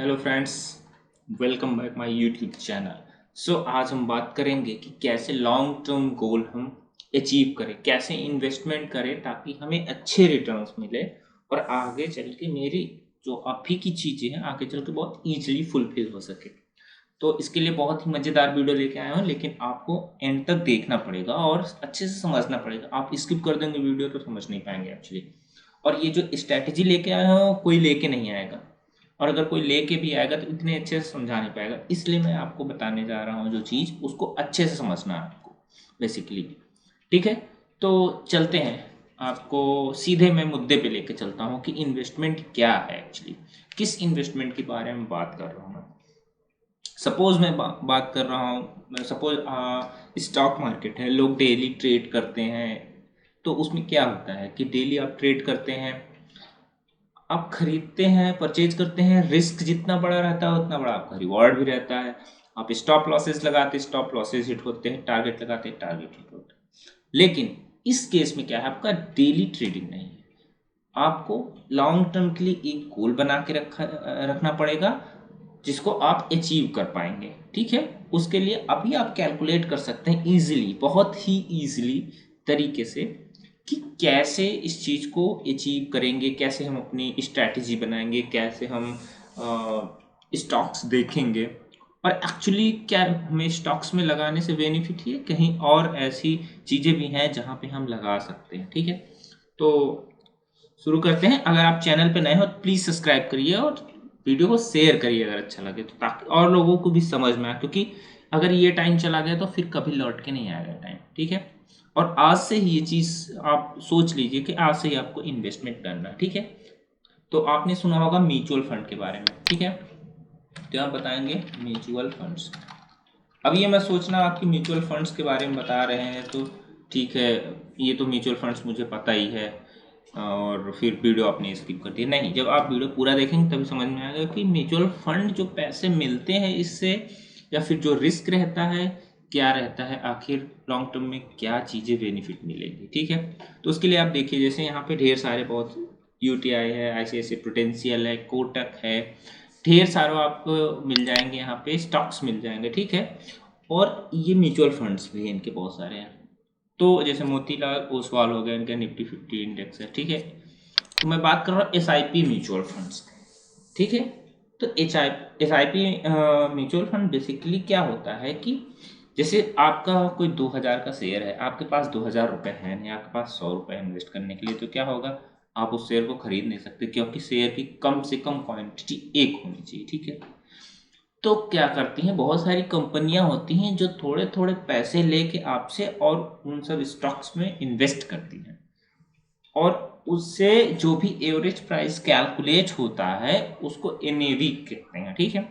Hello friends, welcome back my YouTube channel. आज हम बात करेंगे कि कैसे लॉन्ग टर्म गोल हम अचीव करें, कैसे इन्वेस्टमेंट करें ताकि हमें अच्छे रिटर्न्स मिले और आगे चल के मेरी जो अभी की चीज़ें हैं आगे चल के बहुत ईजिली फुलफिल हो सके। तो इसके लिए बहुत ही मज़ेदार वीडियो लेके आया हूँ, लेकिन आपको एंड तक देखना पड़ेगा और अच्छे से समझना पड़ेगा। आप स्किप कर देंगे वीडियो तो समझ नहीं पाएंगे एक्चुअली। और ये जो स्ट्रैटेजी लेके आया हूँ कोई लेके नहीं आएगा, और अगर कोई लेके भी आएगा तो इतने अच्छे से समझा नहीं पाएगा। इसलिए मैं आपको बताने जा रहा हूँ जो चीज़, उसको अच्छे से समझना है आपको बेसिकली। ठीक है, तो चलते हैं। आपको सीधे मैं मुद्दे पे लेके चलता हूँ कि इन्वेस्टमेंट क्या है एक्चुअली, किस इन्वेस्टमेंट के बारे में बात कर रहा हूँ। सपोज मैं बात कर रहा हूँ, सपोज स्टॉक मार्केट है, लोग डेली ट्रेड करते हैं। तो उसमें क्या होता है कि डेली आप ट्रेड करते हैं, आप खरीदते हैं, परचेज करते हैं। रिस्क जितना बड़ा रहता है उतना बड़ा आपका रिवॉर्ड भी रहता है। आप स्टॉप लॉसेस लगाते, स्टॉप लॉसेस हिट होते हैं, टारगेट लगाते, टारगेट हिट होते हैं। लेकिन इस केस में क्या है, आपका डेली ट्रेडिंग नहीं है। आपको लॉन्ग टर्म के लिए एक गोल बना के रखना पड़ेगा जिसको आप अचीव कर पाएंगे। ठीक है, उसके लिए अभी आप कैलकुलेट कर सकते हैं इजीली, बहुत ही इजीली तरीके से कि कैसे इस चीज़ को अचीव करेंगे, कैसे हम अपनी स्ट्रैटेजी बनाएंगे, कैसे हम स्टॉक्स देखेंगे। और एक्चुअली क्या हमें स्टॉक्स में लगाने से बेनिफिट है, कहीं और ऐसी चीज़ें भी हैं जहाँ पे हम लगा सकते हैं। ठीक है, तो शुरू करते हैं। अगर आप चैनल पे नए हो तो प्लीज़ सब्सक्राइब करिए और वीडियो को शेयर करिए अगर अच्छा लगे तो, ताकि और लोगों को भी समझ में आए। क्योंकि अगर ये टाइम चला गया तो फिर कभी लौट के नहीं आएगा टाइम। ठीक है, और आज से ही ये चीज़ आप सोच लीजिए कि आज से ही आपको इन्वेस्टमेंट करना है। ठीक है, तो आपने सुना होगा म्यूचुअल फंड के बारे में। ठीक है, तो आप बताएंगे म्यूचुअल फंड्स। अब ये मैं सोचना आपकी म्यूचुअल फंड्स के बारे में बता रहे हैं तो ठीक है, ये तो म्यूचुअल फंड्स मुझे पता ही है और फिर वीडियो आपने स्किप कर दी। नहीं, जब आप वीडियो पूरा देखेंगे तभी समझ में आएगा कि म्यूचुअल फंड जो पैसे मिलते हैं इससे, या फिर जो रिस्क रहता है क्या रहता है, आखिर लॉन्ग टर्म में क्या चीज़ें बेनिफिट मिलेंगी। ठीक है, तो उसके लिए आप देखिए, जैसे यहाँ पे ढेर सारे बहुत यूटीआई है, ICICI प्रूडेंशियल है, कोटक है, ढेर सारों आपको मिल जाएंगे यहाँ पे, स्टॉक्स मिल जाएंगे। ठीक है, और ये म्यूचुअल फंड्स भी इनके बहुत सारे हैं। तो जैसे मोतीलाल ओसवाल हो गया, इनका निफ्टी 50 इंडेक्स है। ठीक है, तो मैं बात कर रहा हूँ SIP म्यूचुअल फंड्स। ठीक है, तो SIP म्यूचुअल फंड बेसिकली क्या होता है कि जैसे आपका कोई 2000 का शेयर है, आपके पास 2000 रुपये है नहीं, आपके पास 100 रुपये इन्वेस्ट करने के लिए, तो क्या होगा, आप उस शेयर को खरीद नहीं सकते क्योंकि शेयर की कम से कम क्वांटिटी एक होनी चाहिए। ठीक है, तो क्या करती हैं, बहुत सारी कंपनियां होती हैं जो थोड़े थोड़े पैसे लेके आपसे और उन सब स्टॉक्स में इन्वेस्ट करती हैं, और उससे जो भी एवरेज प्राइस कैलकुलेट होता है उसको NAV कहते हैं। ठीक है,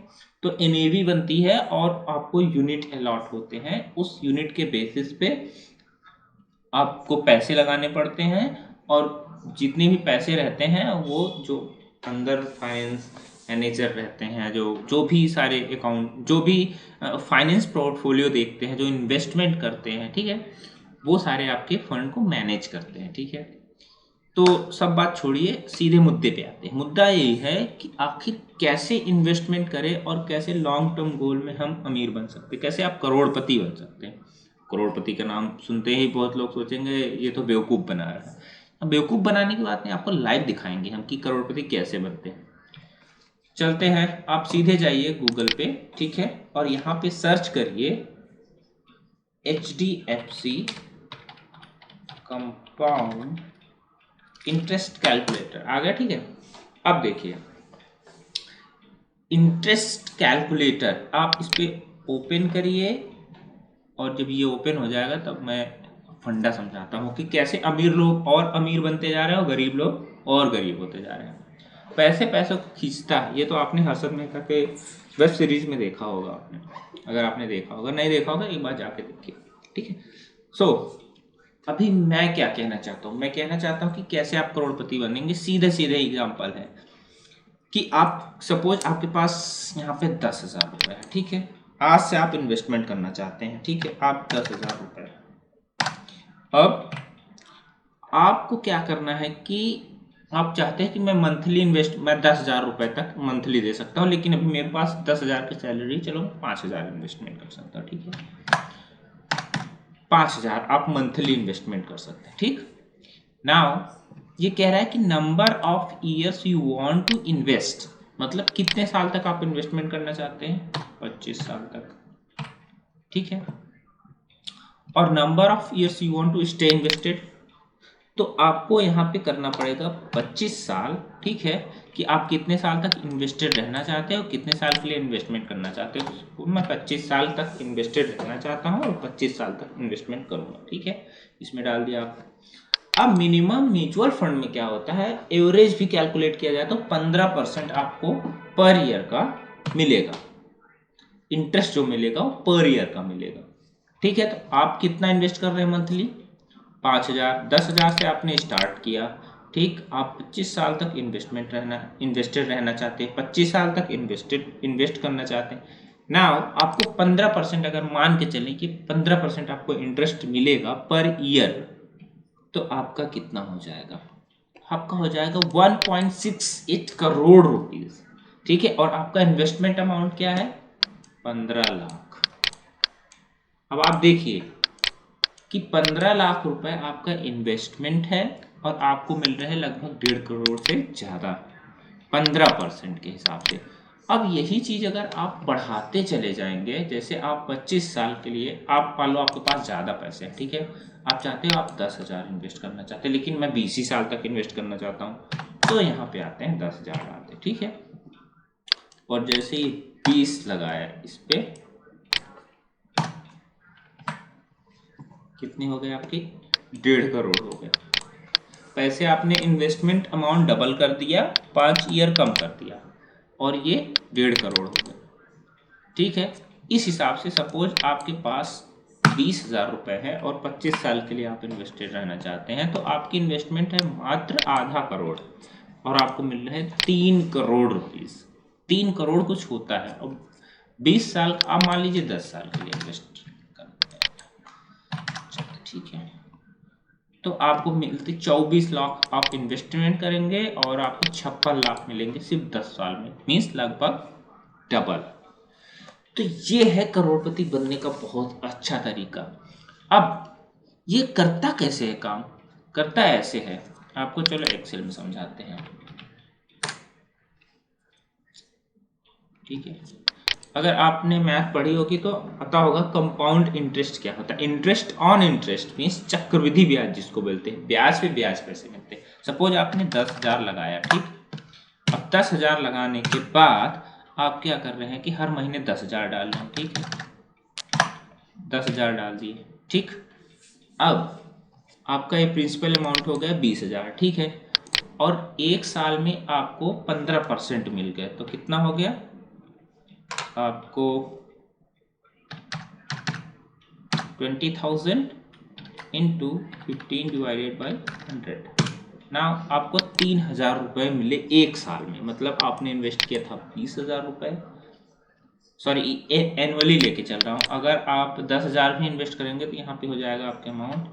तो NAV बनती है और आपको यूनिट अलॉट होते हैं, उस यूनिट के बेसिस पे आपको पैसे लगाने पड़ते हैं। और जितने भी पैसे रहते हैं वो जो अंदर फाइनेंस मैनेजर रहते हैं, जो जो भी सारे अकाउंट, जो भी फाइनेंस पोर्टफोलियो देखते हैं, जो इन्वेस्टमेंट करते हैं, ठीक है, वो सारे आपके फंड को मैनेज करते हैं। ठीक है, तो सब बात छोड़िए, सीधे मुद्दे पे आते हैं। मुद्दा यही है कि आखिर कैसे इन्वेस्टमेंट करें और कैसे लॉन्ग टर्म गोल में हम अमीर बन सकते हैं, कैसे आप करोड़पति बन सकते हैं। करोड़पति का नाम सुनते ही बहुत लोग सोचेंगे ये तो बेवकूफ़ बना रहा है। अब बेवकूफ़ बनाने की बात नहीं, आपको लाइव दिखाएंगे हम कि करोड़पति कैसे बनते हैं। चलते हैं, आप सीधे जाइए गूगल पे। ठीक है, और यहाँ पे सर्च करिए HDFC कंपाउंड इंटरेस्ट कैलकुलेटर, आ गया। ठीक है, अब देखिए इंटरेस्ट कैलकुलेटर, आप इस पर ओपन करिए, और जब ये ओपन हो जाएगा तब मैं फंडा समझाता हूँ कि कैसे अमीर लोग और अमीर बनते जा रहे हैं और गरीब लोग और गरीब होते जा रहे हैं। पैसे पैसों को खींचता है, ये तो आपने हर्षद मेहता के वेब सीरीज में देखा होगा आपने। अगर आपने देखा होगा, नहीं देखा होगा, एक बार जाके देखिए। ठीक है, सो अभी मैं क्या कहना चाहता हूँ, मैं कहना चाहता हूँ कि कैसे आप करोड़पति बनेंगे। सीधे सीधे एग्जाम्पल है कि आप सपोज आपके पास यहाँ पे 10,000 रुपये है। ठीक है, आज से आप इन्वेस्टमेंट करना चाहते हैं। ठीक है, आप 10,000 रुपये, अब आपको क्या करना है कि आप चाहते हैं कि मैं मंथली मैं 10,000 रुपये तक मंथली दे सकता हूँ, लेकिन अभी मेरे पास 10,000 की सैलरी, चलो 5,000 इन्वेस्टमेंट कर सकता हूँ, ठीक है। 5,000 आप मंथली इन्वेस्टमेंट कर सकते हैं, ठीक। नाउ ये कह रहा है कि number of years you want to invest, मतलब कितने साल तक आप इन्वेस्टमेंट करना चाहते हैं, 25 साल तक, ठीक है। और number of years you want to stay invested, तो आपको यहाँ पे करना पड़ेगा 25 साल, ठीक है, कि आप कितने साल तक इन्वेस्टेड रहना चाहते हो, कितने साल के लिए इन्वेस्टमेंट करना चाहते हो। तो मैं 25 साल तक इन्वेस्टेड रहना चाहता हूँ और 25 साल तक इन्वेस्टमेंट करूँगा, ठीक है। इसमें डाल दिया आप। अब मिनिमम म्यूचुअल फंड में क्या होता है, एवरेज भी कैलकुलेट किया जाए तो 15% आपको पर ईयर का मिलेगा, इंटरेस्ट जो मिलेगा वो पर ईयर का मिलेगा, ठीक है। तो आप कितना इन्वेस्ट कर रहे हैं मंथली, 5,000, 10,000 से आपने स्टार्ट किया, ठीक। आप 25 साल तक इन्वेस्टेड रहना चाहते हैं, 25 साल तक इन्वेस्ट करना चाहते हैं। नाउ आपको 15%, अगर मान के चलें कि 15% आपको इंटरेस्ट मिलेगा पर ईयर, तो आपका कितना हो जाएगा, आपका हो जाएगा 1.68 करोड़ रुपीज, ठीक है। और आपका इन्वेस्टमेंट अमाउंट क्या है, 15 लाख। अब आप देखिए कि 15 लाख रुपए आपका इन्वेस्टमेंट है और आपको मिल रहे हैं लगभग 1.5 करोड़ से ज़्यादा, 15% के हिसाब से। अब यही चीज़ अगर आप बढ़ाते चले जाएंगे, जैसे आप 25 साल के लिए, आप मान लो आपके पास ज़्यादा पैसे हैं, ठीक है, आप चाहते हो आप 10,000 इन्वेस्ट करना चाहते हैं, लेकिन मैं 20 ही साल तक इन्वेस्ट करना चाहता हूँ, तो यहाँ पे आते हैं 10,000 डालते हैं, ठीक है। और जैसे ही 20 लगाया, इस पे कितनी हो गई आपकी, 1.5 करोड़ हो गया। पैसे आपने इन्वेस्टमेंट अमाउंट डबल कर दिया, 5 ईयर कम कर दिया, और ये 1.5 करोड़ हो गया, ठीक है। इस हिसाब से सपोज आपके पास 20,000 रुपये है और 25 साल के लिए आप इन्वेस्टेड रहना चाहते हैं, तो आपकी इन्वेस्टमेंट है मात्र आधा करोड़ और आपको मिल रहे हैं 3 करोड़ रुपीज़। 3 करोड़ कुछ होता है। अब 20 साल, आप मान लीजिए 10 साल के लिए इन्वेस्ट करते हैं, ठीक है, तो आपको मिलते 24 लाख आप इन्वेस्टमेंट करेंगे और आपको 56 लाख मिलेंगे सिर्फ 10 साल में, मीन्स लगभग डबल। तो ये है करोड़पति बनने का बहुत अच्छा तरीका। अब ये करता कैसे है काम, करता ऐसे है, आपको चलो एक्सेल में समझाते हैं, ठीक है। अगर आपने मैथ पढ़ी होगी तो पता होगा कंपाउंड इंटरेस्ट क्या होता है। इंटरेस्ट ऑन इंटरेस्ट मीन्स चक्रवृद्धि ब्याज जिसको बोलते हैं, ब्याज पे ब्याज पैसे मिलते हैं। सपोज आपने 10,000 लगाया, ठीक। अब 10,000 लगाने के बाद आप क्या कर रहे हैं कि हर महीने 10,000 डाल रहे हैं, ठीक है, 10,000 डाल दिए, ठीक। अब आपका ये प्रिंसिपल अमाउंट हो गया 20,000, ठीक है, और एक साल में आपको 15% मिल गए, तो कितना हो गया आपको 20,000 इंटू 15 डिवाइडेड बाई 100। ना आपको 3,000 रुपये मिले एक साल में, मतलब आपने इन्वेस्ट किया था 20,000 रुपये, सॉरी एनुअली लेके चल रहा हूँ। अगर आप 10,000 भी इन्वेस्ट करेंगे तो यहाँ पे हो जाएगा आपके अमाउंट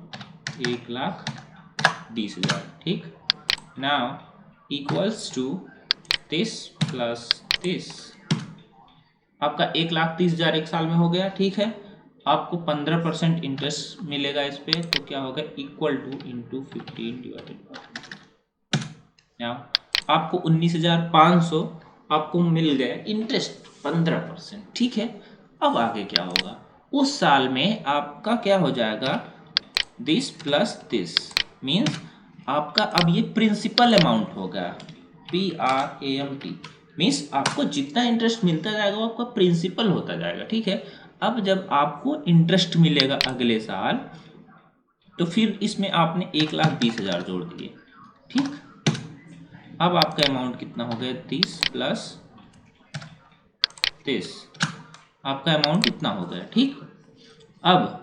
1,20,000, ठीक। नाउ इक्वल्स टू 30 प्लस 30, आपका 1,30,000 एक साल में हो गया, ठीक है। आपको 15% इंटरेस्ट मिलेगा इस पे, तो क्या होगा equal two into 15 divided by, आपको 19,500 आपको मिल गया इंटरेस्ट 15%, ठीक है। अब आगे क्या होगा, उस साल में आपका क्या हो जाएगा, दिस प्लस दिस मीन्स आपका अब ये प्रिंसिपल अमाउंट होगा, PRAMT मीन्स आपको जितना इंटरेस्ट मिलता जाएगा वो आपका प्रिंसिपल होता जाएगा, ठीक है। अब जब आपको इंटरेस्ट मिलेगा अगले साल, तो फिर इसमें आपने 1,20,000 जोड़ दिए, ठीक। अब आपका अमाउंट कितना हो गया, 30 प्लस 30, आपका अमाउंट इतना हो गया, ठीक। अब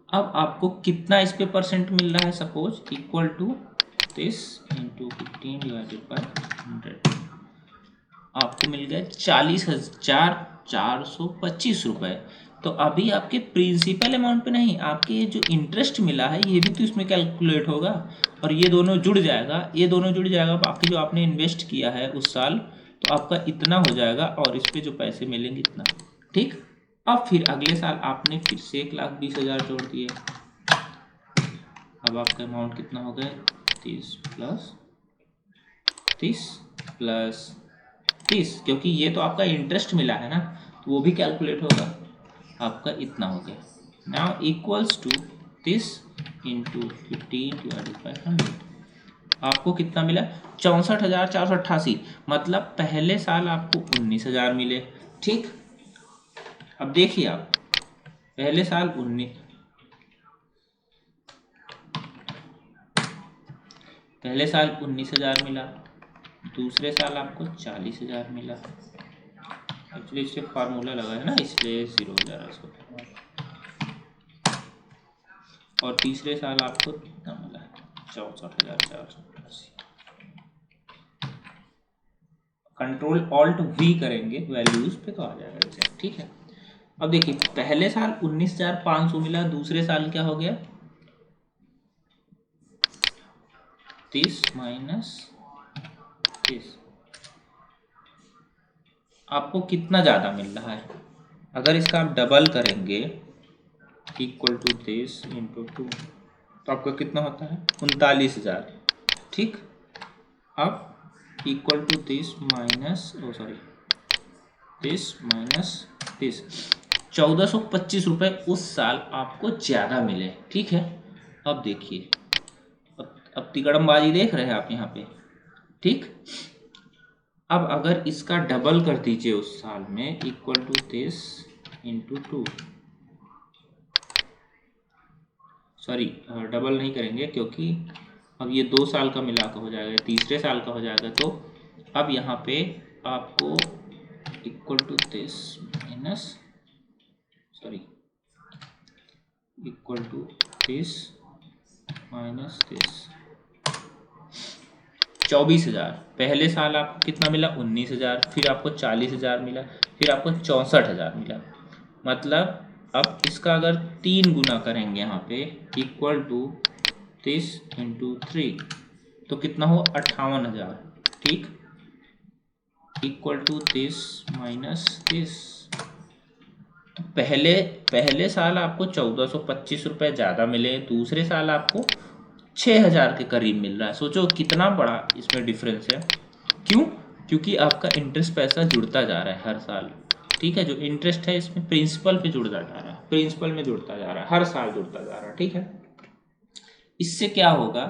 आपको कितना इस पे परसेंट मिल रहा है, suppose equal to 30 into 15 divided by 100, आपको मिल गया 40,425 रुपये। तो अभी आपके प्रिंसिपल अमाउंट पे नहीं, आपके ये जो इंटरेस्ट मिला है ये भी तो इसमें कैलकुलेट होगा, और ये दोनों जुड़ जाएगा, ये दोनों जुड़ जाएगा, बाकी जो आपने इन्वेस्ट किया है उस साल तो आपका इतना हो जाएगा, और इस पे जो पैसे मिलेंगे इतना। ठीक, अब फिर अगले साल आपने फिर से 1,20,000 जोड़ दिए, अब आपका अमाउंट कितना हो गया, 30 प्लस 30, क्योंकि ये तो आपका इंटरेस्ट मिला है ना, तो वो भी कैलकुलेट होगा, आपका इतना हो गया। Now equals to this into 15/100, आपको कितना मिला, 64,488, मतलब पहले साल आपको 19,000 मिले। ठीक, अब देखिए आप, पहले साल 19,000 मिला, दूसरे साल आपको 40,000 मिला, एक्चुअली इससे फार्मूला लगा है ना इसलिए 0 हो जा रहा है इसको, और तीसरे साल आपको कितना मिला, 64,488। कंट्रोल ऑल्ट वी करेंगे वैल्यूज पे तो आ जाएगा इसे। ठीक है, अब देखिए पहले साल 19,500 मिला, दूसरे साल क्या हो गया, 30 माइनस 30, आपको कितना ज़्यादा मिल रहा है, अगर इसका आप डबल करेंगे इक्वल टू दिस इंटू 2 तो आपका कितना होता है, 39,000। ठीक, अब equal to this minus this minus this, 1,425 रुपये उस साल आपको ज़्यादा मिले। ठीक है, अब देखिए, अब तिकड़मबाजी देख रहे हैं आप यहाँ पे। ठीक, अब अगर इसका डबल कर दीजिए उस साल में equal to this into 2, sorry double नहीं करेंगे क्योंकि अब ये 2 साल का मिला के हो जाएगा, तीसरे साल का हो जाएगा, तो अब यहाँ पे आपको equal to this minus equal to this minus this, 24,000। पहले साल आपको कितना मिला, 19,000, फिर आपको 40,000 मिला, फिर आपको 64,000 मिला, मतलब अब इसका अगर 3 गुना करेंगे यहाँ पे इक्वल टू दिस इंटू 3 तो कितना हो, 58,000। ठीक, equal to this minus this, तो पहले साल आपको 1,425 रुपये ज़्यादा मिले, दूसरे साल आपको 6,000 के करीब मिल रहा है। सोचो कितना बड़ा इसमें डिफरेंस है, क्यों, क्योंकि आपका इंटरेस्ट पैसा जुड़ता जा रहा है हर साल। ठीक है, जो इंटरेस्ट है इसमें प्रिंसिपल पे जुड़ता जा रहा है, प्रिंसिपल में जुड़ता जा रहा है, हर साल जुड़ता जा रहा है। ठीक है, इससे क्या होगा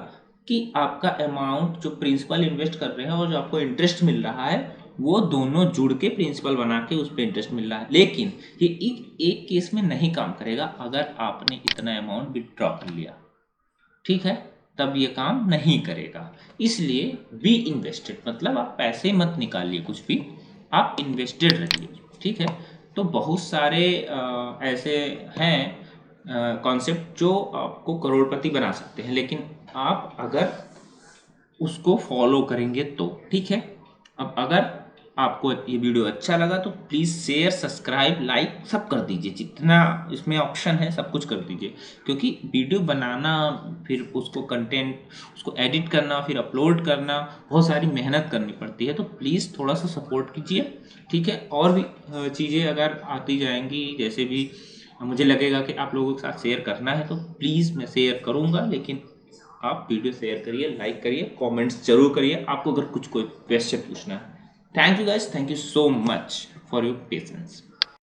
कि आपका अमाउंट जो प्रिंसिपल इन्वेस्ट कर रहे हैं और जो आपको इंटरेस्ट मिल रहा है वो दोनों जुड़ के प्रिंसिपल बना के उस पर इंटरेस्ट मिल रहा है। लेकिन ये एक केस में नहीं काम करेगा, अगर आपने इतना अमाउंट विथड्रॉ कर लिया, ठीक है, तब ये काम नहीं करेगा। इसलिए बी इन्वेस्टेड, मतलब आप पैसे मत निकालिए कुछ भी, आप इन्वेस्टेड रहिए। ठीक है, तो बहुत सारे ऐसे हैं कॉन्सेप्ट जो आपको करोड़पति बना सकते हैं, लेकिन आप अगर उसको फॉलो करेंगे तो। ठीक है, अब अगर आपको ये वीडियो अच्छा लगा तो प्लीज़ शेयर, सब्सक्राइब, लाइक सब कर दीजिए, जितना इसमें ऑप्शन है सब कुछ कर दीजिए, क्योंकि वीडियो बनाना, फिर उसको कंटेंट, उसको एडिट करना, फिर अपलोड करना, बहुत सारी मेहनत करनी पड़ती है, तो प्लीज़ थोड़ा सा सपोर्ट कीजिए। ठीक है, और भी चीज़ें अगर आती जाएंगी, जैसे भी मुझे लगेगा कि आप लोगों के साथ शेयर करना है तो प्लीज़ मैं शेयर करूँगा, लेकिन आप वीडियो शेयर करिए, लाइक करिए, कमेंट्स जरूर करिए आपको अगर कुछ कोई क्वेश्चन पूछना है। Thank you guys, thank you so much for your patience.